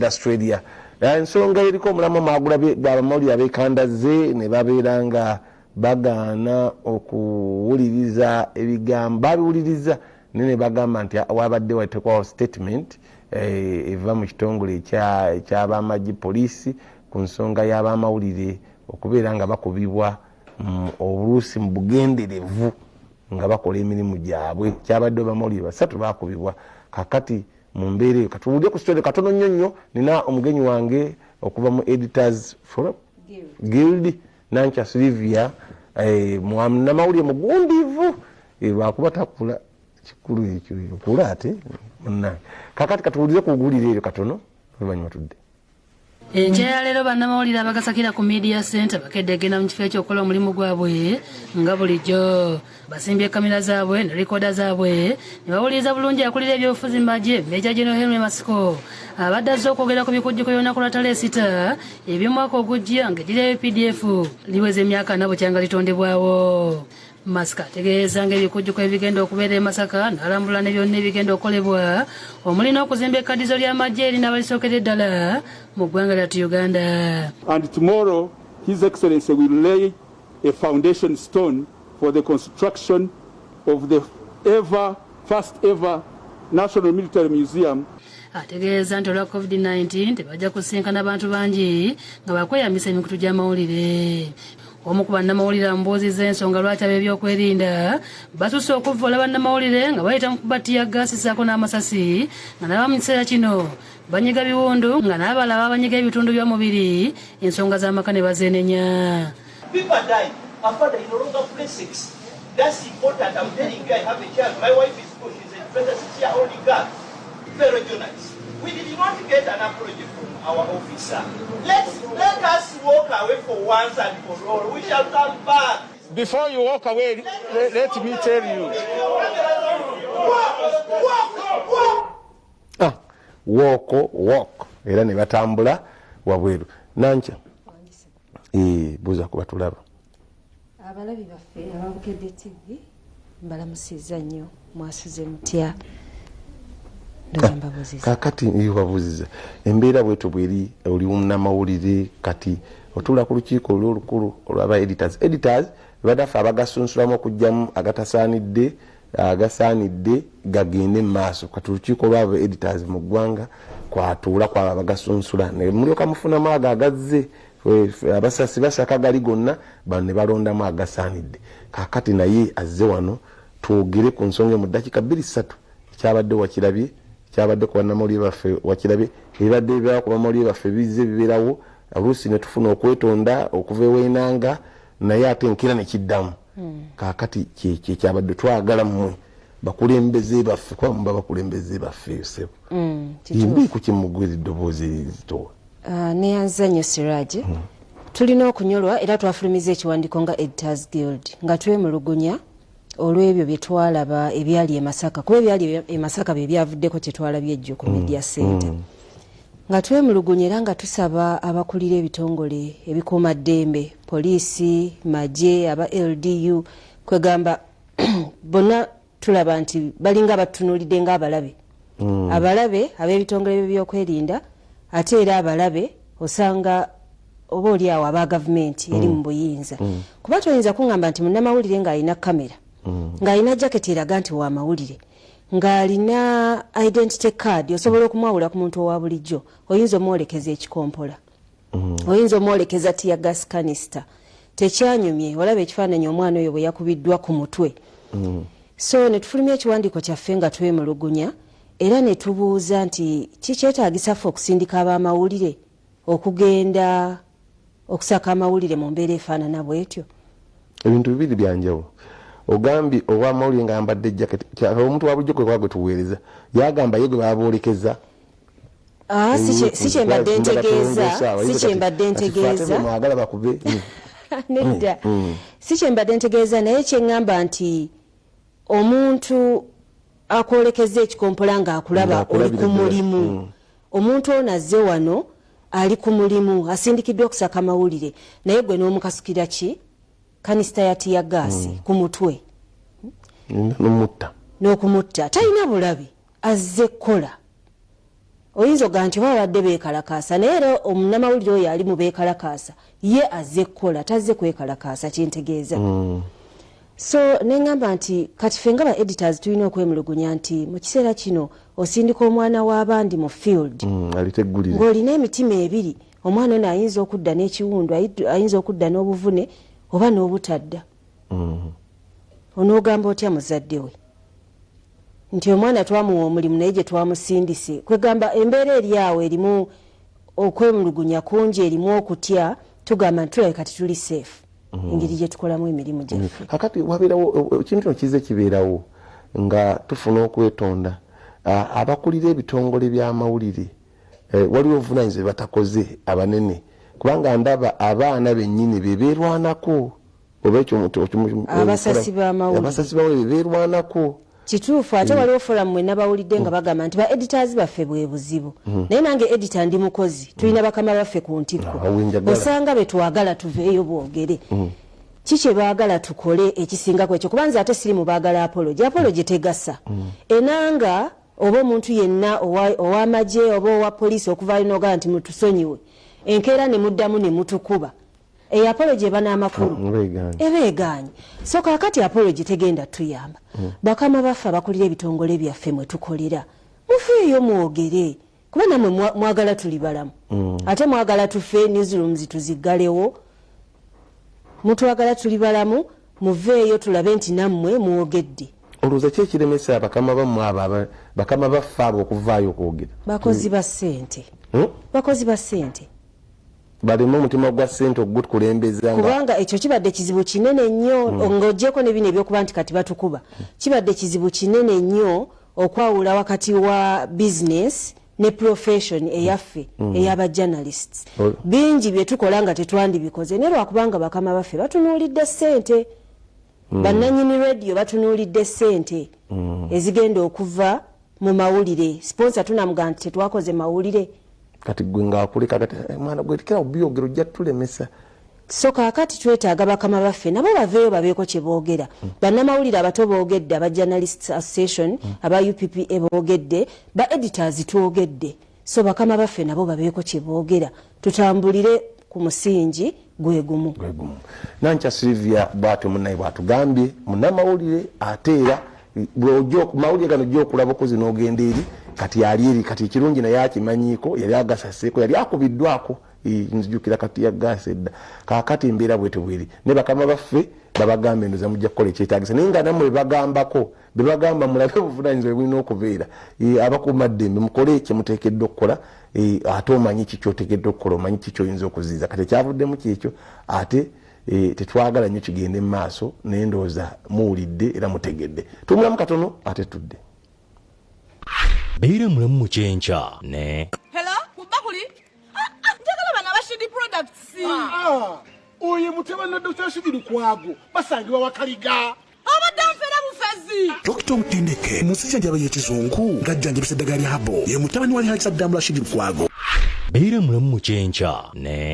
Australia ensonga eriko omulamu magula b'abamawulire abeekandaze ne babeeranga bagaana okuwuliriza ebigambo babiwuliriza ne bagamba nti wabadde wateekwawo statement eva mu kitongole eky'abamagye poliisi ku nsonga y'abamawulire okubeera nga bakubibwa obuluusi mu bugenderevu nga bakola emirimu gyabwe. Kyabadde abamawulire 3 bakubibwa. Kakati mu mbeera eyo katuwulire ku story katono nnyo. Nina omugenyi wange okuva mu Editors Forum Guild Nancha Silvia namawulire mugundivu lwakuba takula kikulu ekyo okula ate munnange. Kakati katuwulire ku gulire eyo katono oluvanyuma tudde. Enjala leero bannamawulire abagasakira ku media center bakeddegenda mu kifo ekyokukola omulimu gwabwe nga bulijjo basimbye kamera zaabwe ne rikoda zaabwe ne bawuliriza bulungi akulira ebyobufuzi mu magye Major General Henry Masiko abadde azze okwogera ku bikujjuko byonna ku Lwatale Sita eby'omwaka ogujja ng'eggye PDF liweza emyaka 4 bukyanga litondebwawo. Masika ategeeza ng'ebikujjuko ebigenda okubeera e Masaka n'alambula ne byonna ebigenda okukolebwa omulina okuzimba ekkadizo ly'amagye erina abalisookedde ddala mu ggwanga lyattu Uganda. And tomorrow His Excellency will lay a foundation stone for the construction of the first ever National Military Museum. Ategeeza nti olwa COVID-19 tebajja kusinkana abantu bangi nga bakweyambisa emikutu gy'amawulire. Omu ku bannamawulire amubuuzizza ensonga lwaki ab'ebyokwerinda basusse okuvvoola bannamawulire nga bayita mu kubatiya gaasi ssaako n'amasasi nga naba mu kiseera kino banyiga biwundu nga n'abalala banyiga ebitundu by'omubiri ensonga z'amaka ne bazeenenya. People die. Her father is no longer play sex. That's important. I'm telling you, I have a child. My wife is good. She's a 26-year-old girl. Very journalist. We did not get an apology from our officer. Let us walk away for once and for all. We shall come back. Before you walk away, let me tell you. Walk. Era ne batambula wabweru. Nancha. Buza kuba tulaba. Abalabi baffe ababukedde TV mbalamusizza nnyo mwasuze mutya. Kakati babuziza embeera bwetu bweri oli munnamawulire kati otula ku lukiiko olw'olukulu olw'aba editors badafa abagasunsulamu okujjamu agasaanidde gagende mu maaso kati olukiiko olw'aba editors mu ggwanga kwatuula kwaba abagasunsula ne mulyoka mufunamu ago agazze abasasi basaka gali gonna bano ne balondamu agasaanidde. Kakati naye azze wano twogere ku nsonga mu ddakiika 2-3 ekyabadde wakirabye kyabadde ku bannamawulire baffe wakirabye ebadde ebyala ku bannamawulire baffe bizze bibeerawo oluusi ne tufuna okwetonda okuva ew'enanga naye ate nkira ne kiddamu. Kaakati kye kyabadde twagala mmwe bakulembeze baffe kuba muba bakulembeze baffe yosebo imbi ku kimugwira eddoboozi erizitowa neyanza nnyo Siraje tulina okunyolwa era twafulumiza ekiwandiiko nga Editors Guild nga twemulugunya olw'ebyo bye twalaba ebyali e Masaka kuba ebyali e Masaka bye byavuddeko kye twalabye ejjo ku media center nga twemulugunya era nga tusaba abakulira ebitongole ebikuuma ddembe poliisi magye aba LDU kwegamba bonna tulaba nti balinga batunuulidde ng'abalabe abalabe ab'ebitongole by'ebyokwerinda ate era abalabe osanga oba oli awo aba gavumenti eri mu buyinza kuba toyinza kuŋŋamba nti munnamawulire ng'alina kamera ng'alina jaketi eraga nti wa mawulire ng'alina identity card osobola okumwawula ku muntu owa bulijjo oyinza omwolekeza ekikompola oyinza omwolekeza tear gas canister tekyanyumye olaba ekifaananyi omwana oyo bwe yakubiddwa ku mutwe. So ne tufulumya ekiwandiiko kyaffe nga twemulugunya era ne tubuuza nti kikyetaagisa ffe okusindika ab'amawulire okugenda okusaka amawulire mu mbeera efaanana bwetyo. Ebintu bibiri byanjawulo. Ogambi ow'amawulire ng'ayambadde jaketi omuntu wa bulijjo kwe kwagwe tuweereza yagamba ye gwe baaboolekeza. Si kyembadde ntegeeza mwagala bakube nedda si kyembadde ntegeeza naye kyeŋŋamba nti omuntu akwolekeza ekikompola ng'akulaba oli ku mulimu omuntu ono azze wano ali ku mulimu asindikiddwa okusaka amawulire naye gwe n'omukasukira ki kanisita ya tiya gaasi ku mutwe n'okumutta talina bulabe azze kkola oyinza oga nti babadde beekalakaasa naye era omunnamawulire oyo ali mu beekalakaasa ye azze kukola tazze kwekalakaasa kyentegeeza so neŋŋamba nti kati ffe nga ba editors tulina okwemulugunya nti mu kiseera kino osindika omwana w'abandi mu field ng'olina emitima ebiri omwana ono ayinza okudda n'ekiwundu ayinza okudda n'obuvune oba n'obutadda onoogamba otya muzadde we nti omwana twamuwa omulimu naye gye twamusindise kwegamba embeera eri awo erimu okwemulugunya kungi erimu okutya tugamba nti tulabeka tituli safe engeri gye tukolamu emirimu gyaffe kakati wabeerawo ekintu kino kize kibeerawo nga tufuna okwetonda abakulira ebitongole by'amawulire waliwo obuvunaanyizibwa batakoze abanene kubanga ndaba abaana bennyini bebeerwanako oba ekyo abasasi b'amawulire bebeerwanako kituufu ate waliwo foramu mwe nabawulidde nga bagamba nti ba editors baffe bwe buzibu naye nange edita ndi mukozi tulina bakama baffe ku ntikko osanga betwagala tuveeyo bwogere kikye baagala tukole ekisingako ekyo kubanza ate siri mu baagala apology tegasa enanga oba omuntu yenna ow'amagye oba owa poliisi okuvaayo n'ogala nti mutusonyiwe enkeera ne muddamu ne mutukuba eyo apology eba n'amakulu ebeeganye so kakati apology tegenda tuyamba bakama baffe abakulira ebitongole byaffe mwe tukolera mufeeyo mwogere kuba namwe mwagala tuli balamu ate mwagala tufe newsrooms tuziggalewo mutwagala tuli balamu muveeyo tulabe nti nammwe mwogedde olowooza ki ekiremesa bakama bammwe abo bakama baffe abo okuvaayo okwogera bakozi ba ssente bakozi ba ssente balina omutima gwa ssente ogutukulembeza kubanga ekyo kibadde kizibu kinene nnyo ng'ogyeko ne bino ebyokuba nti kati batukuba kibadde kizibu kinene nnyo okwawula wakati wa business ne profession eyaffe ey'abajournalists bingi bye tukola nga tetwandibikoze naye lwakubanga bakama baffe batunuulidde ssente bannannyini radio batunuulidde ssente ezigenda okuva mu mawulire sponsor tunamuga nti tetwakoze mawulire kati gwe ngaakuleka kati mwana gwe tikira obyogero ojja tulemesa so kaakati twetaaga bakama baffe nabo baveeyo babeeko kye boogera bannamawulire abato boogedde aba journalists association aba UPPA boogedde ba editors twogedde so bakama baffe nabo babeeko kye boogera tutambulire ku musingi gwe gumu Nankya Sylvia bw'atyo munnaye bw'atugambye munnamawulire ate era mawulire gano gy'okulaba okozi n'ogenda eri kati yali eri kati ekirungi naye akimanyiiko yali agasaseeko yali akubiddwako nzijukira kati yagaasa edda kaakati embeera bwete bweri ne bakama baffe babagamba endoza mujja kukola ekyetaagisa naye nga nammwe bebagambako bebagamba mulabe obuvunaanyizibwa bulina okubeera abakuumaddembe mukole kye muteekeddwa okukola ate omanyi kiki oteekeddwa okukola omanyi kiki oyinza okuziiza kati ekyavuddemu kyekyo ate tetwagala nnyo kigende mu maaso naye ndowooza muwulidde era mutegedde tumulamu katono ate tudde beera mulamu mu kyenkya ne hello kubakuli njagala bana bashidi products oyo mutabani wa Dr. Shidi Lukwago basangibwa wakaliga abadde nfera bufezi Dr. Mutendeke musajja njaba y'ekizungu ng'ajjanjabisa eddagala lya habo ye mutabani wa Alhaji Saddam Rashid Lukwago beera mulamu mu kyenkya ne